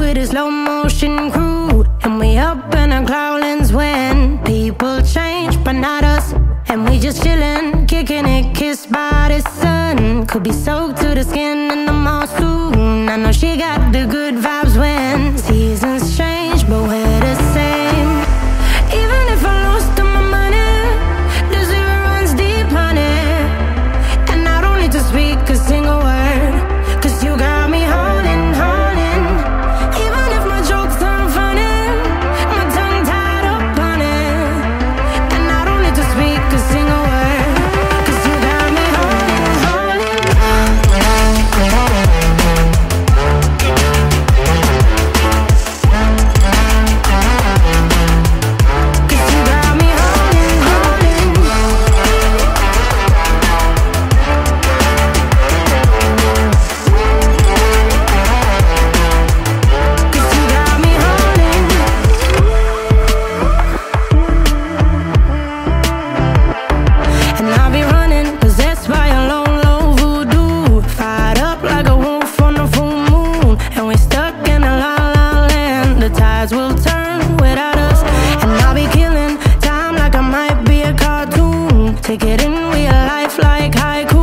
with a slow motion crew, and we up in our growlings when people change, but not us. And we just chillin', kicking it, kissed by the sun. Could be soaked to the skin in the mall soon. I know she got the good vibes when seasons change, but we're the same. Even if I lost all my money, the zero runs deep, honey. And I don't need to speak a single word, 'cause you got me holding, holding. Even if my jokes aren't funny, my tongue tied up on it. And I don't need to speak a single word, 'cause you got me holding, holding. 'Cause you got me holding, holding. 'Cause you got me holding. And I'll be running, possessed by a low, low voodoo. Fired up like a wolf on a full moon. And we're stuck in a la la land. The tides will turn without us. And I'll be killing time like I might be a cartoon. Take it in real life like haiku.